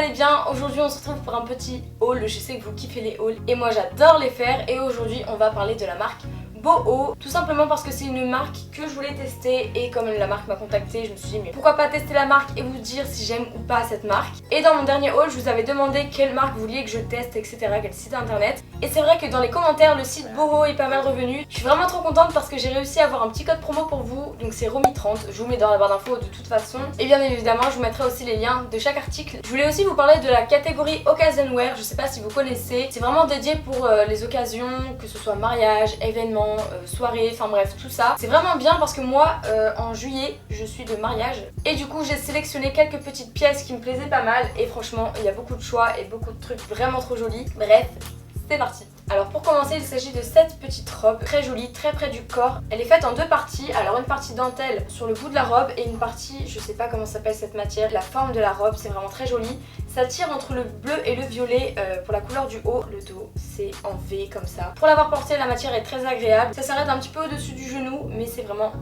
allez bien. Aujourd'hui on se retrouve pour un petit haul. Je sais que vous kiffez les hauls et moi j'adore les faire. Et aujourd'hui on va parler de la marque Boho, tout simplement parce que c'est une marque que je voulais tester et comme la marque m'a contactée, je me suis dit mais pourquoi pas tester la marque et vous dire si j'aime ou pas cette marque. Et dans mon dernier haul, je vous avais demandé quelle marque vous vouliez que je teste, etc., quel site internet. Et c'est vrai que dans les commentaires, le site Boho est pas mal revenu. Je suis vraiment trop contente parce que j'ai réussi à avoir un petit code promo pour vous, donc c'est Romy30, je vous mets dans la barre d'infos de toute façon. Et bien évidemment, je vous mettrai aussi les liens de chaque article. Je voulais aussi vous parler de la catégorie Occasion Wear, je sais pas si vous connaissez. C'est vraiment dédié pour les occasions, que ce soit mariage, événement, soirée, enfin bref tout ça. C'est vraiment bien parce que moi en juillet je suis de mariage et du coup j'ai sélectionné quelques petites pièces qui me plaisaient pas mal et franchement il y a beaucoup de choix et beaucoup de trucs vraiment trop jolis. Bref, c'est parti. Alors pour commencer, il s'agit de cette petite robe très jolie, très près du corps. Elle est faite en deux parties, alors une partie dentelle sur le bout de la robe et une partie, je sais pas comment s'appelle cette matière, la forme de la robe, c'est vraiment très joli. Ça tire entre le bleu et le violet pour la couleur du haut. Le dos, c'est en V comme ça. Pour l'avoir porté, la matière est très agréable. Ça s'arrête un petit peu au-dessus du genou, mais c'est vraiment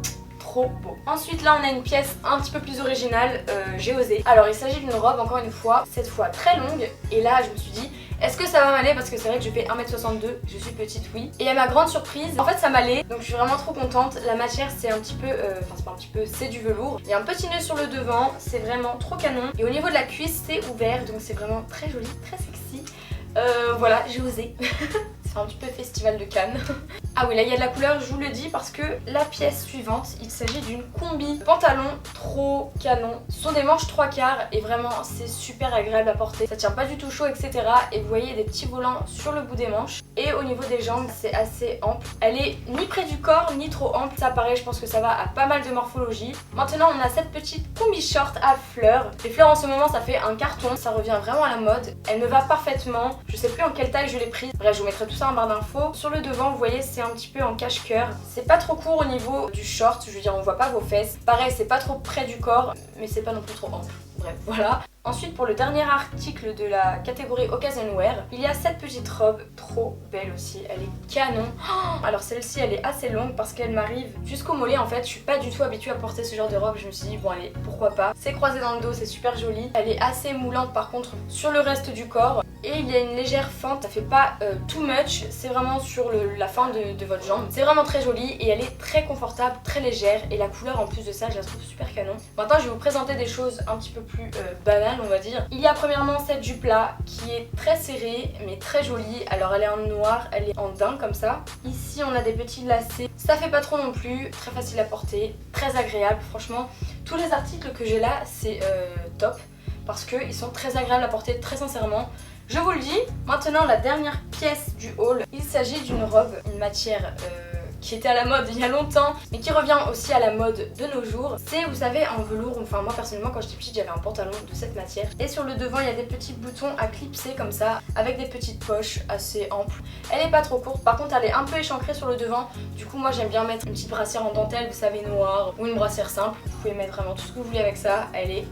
trop beau. Ensuite là on a une pièce un petit peu plus originale, j'ai osé. Alors il s'agit d'une robe encore une fois, cette fois très longue et là je me suis dit est-ce que ça va m'aller parce que c'est vrai que je fais 1m62, je suis petite oui. Et à ma grande surprise, en fait ça m'allait donc je suis vraiment trop contente. La matière c'est un petit peu, enfin c'est pas un petit peu, c'est du velours. Il y a un petit nœud sur le devant, c'est vraiment trop canon. Et au niveau de la cuisse c'est ouvert donc c'est vraiment très joli, très sexy. Voilà, j'ai osé. C'est un petit peu festival de Cannes. Ah oui, là il y a de la couleur, je vous le dis parce que la pièce suivante, il s'agit d'une combi pantalon trop canon. Ce sont des manches 3/4 et vraiment c'est super agréable à porter. Ça tient pas du tout chaud, etc. Et vous voyez des petits volants sur le bout des manches. Et au niveau des jambes, c'est assez ample. Elle est ni près du corps ni trop ample. Ça pareil, je pense que ça va à pas mal de morphologie. Maintenant, on a cette petite combi short à fleurs. Les fleurs en ce moment, ça fait un carton. Ça revient vraiment à la mode. Elle me va parfaitement. Je sais plus en quelle taille je l'ai prise. Bref, je vous mettrai tout ça en barre d'infos. Sur le devant, vous voyez, c'est un petit peu en cache-cœur. C'est pas trop court au niveau du short. Je veux dire, on voit pas vos fesses. Pareil, c'est pas trop près du corps, mais c'est pas non plus trop ample. Bref, voilà. Ensuite, pour le dernier article de la catégorie Occasion Wear, il y a cette petite robe trop belle aussi. Elle est canon. Oh, alors celle-ci, elle est assez longue parce qu'elle m'arrive jusqu'au mollet. En fait, je suis pas du tout habituée à porter ce genre de robe. Je me suis dit, bon allez, pourquoi pas. C'est croisé dans le dos, c'est super joli. Elle est assez moulante par contre sur le reste du corps. Et il y a une légère fente, ça fait pas too much, c'est vraiment sur la fin de votre jambe. C'est vraiment très joli et elle est très confortable, très légère. Et la couleur en plus de ça, je la trouve super canon. Maintenant, je vais vous présenter des choses un petit peu plus banales, on va dire. Il y a premièrement cette jupe là qui est très serrée mais très jolie. Alors elle est en noir, elle est en daim comme ça. Ici on a des petits lacets, ça fait pas trop non plus, très facile à porter, très agréable. Franchement, tous les articles que j'ai là, c'est top parce qu'ils sont très agréables à porter, très sincèrement. Je vous le dis. Maintenant la dernière pièce du haul, il s'agit d'une robe, une matière qui était à la mode il y a longtemps mais qui revient aussi à la mode de nos jours. C'est, vous savez, en velours. Enfin moi personnellement quand j'étais petite j'avais un pantalon de cette matière et sur le devant il y a des petits boutons à clipser comme ça avec des petites poches assez amples. Elle est pas trop courte, par contre elle est un peu échancrée sur le devant. Du coup moi j'aime bien mettre une petite brassière en dentelle, vous savez, noire, ou une brassière simple. Vous pouvez mettre vraiment tout ce que vous voulez avec ça, elle est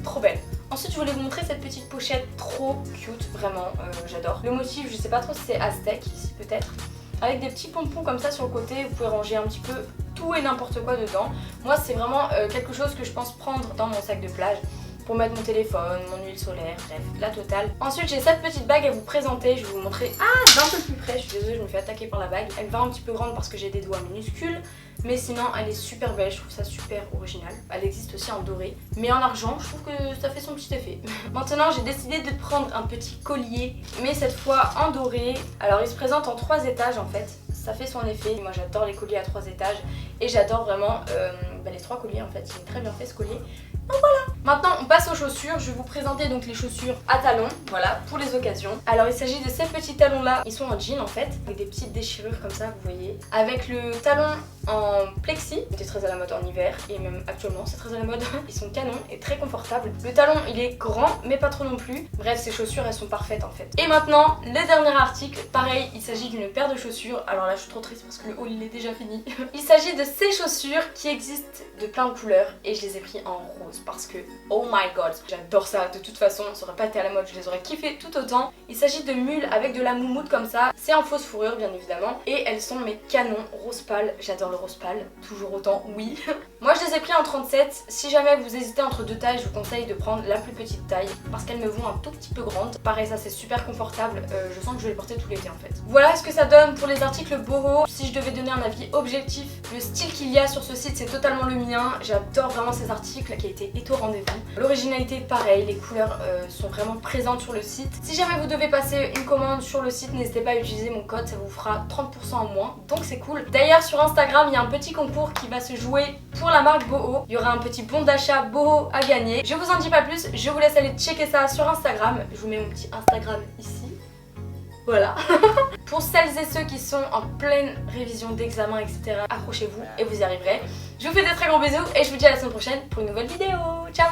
trop belle. Ensuite je voulais vous montrer cette petite pochette trop cute, vraiment j'adore. Le motif, je sais pas trop si c'est aztèque ici peut-être, avec des petits pompons comme ça sur le côté. Vous pouvez ranger un petit peu tout et n'importe quoi dedans. Moi c'est vraiment quelque chose que je pense prendre dans mon sac de plage pour mettre mon téléphone, mon huile solaire, bref, la totale. Ensuite j'ai cette petite bague à vous présenter, je vais vous montrer d'un peu plus près. Je suis désolée, je me fais attaquer par la bague. Elle va un petit peu grande parce que j'ai des doigts minuscules, mais sinon elle est super belle, je trouve ça super original. Elle existe aussi en doré, mais en argent, je trouve que ça fait son petit effet. Maintenant j'ai décidé de prendre un petit collier, mais cette fois en doré. Alors il se présente en 3 étages en fait, ça fait son effet. Moi j'adore les colliers à 3 étages et j'adore vraiment les 3 colliers en fait, il est très bien fait ce collier. Donc voilà. Maintenant on passe aux chaussures. Je vais vous présenter donc les chaussures à talons, voilà, pour les occasions. Alors il s'agit de ces petits talons là, ils sont en jean en fait, avec des petites déchirures comme ça, vous voyez. Avec le talon en plexi, c'était très à la mode en hiver et même actuellement c'est très à la mode. Ils sont canons et très confortables. Le talon il est grand mais pas trop non plus. Bref, ces chaussures elles sont parfaites en fait. Et maintenant le dernier article, pareil, il s'agit d'une paire de chaussures. Alors là je suis trop triste parce que le haul il est déjà fini. Il s'agit de ces chaussures qui existent de plein de couleurs et je les ai pris en rose parce que oh my god, j'adore ça. De toute façon, ça aurait pas été à la mode, je les aurais kiffé tout autant. Il s'agit de mules avec de la moumoute comme ça. C'est en fausse fourrure bien évidemment. Et elles sont mes canons rose pâle. J'adore le rose pâle, toujours autant, oui. Moi je les ai pris en 37. Si jamais vous hésitez entre deux tailles, je vous conseille de prendre la plus petite taille parce qu'elles me vont un tout petit peu grandes. Pareil, ça c'est super confortable. Je sens que je vais les porter tout l'été en fait. Voilà ce que ça donne pour les articles boho. Si je devais donner un avis objectif, le style qu'il y a sur ce site c'est totalement le mien. J'adore vraiment ces articles, la qualité est au rendez-vous. L'originalité pareil, les couleurs sont vraiment présentes sur le site. Si jamais vous devez passer une commande sur le site, n'hésitez pas à utiliser mon code, ça vous fera 30% en moins, donc c'est cool. D'ailleurs sur Instagram il y a un petit concours qui va se jouer pour la marque boho. Il y aura un petit bon d'achat boho à gagner. Je vous en dis pas plus, je vous laisse aller checker ça sur Instagram. Je vous mets mon petit Instagram ici. Voilà. Pour celles et ceux qui sont en pleine révision d'examen, etc., accrochez-vous et vous y arriverez. Je vous fais de très gros bisous et je vous dis à la semaine prochaine pour une nouvelle vidéo. Ciao.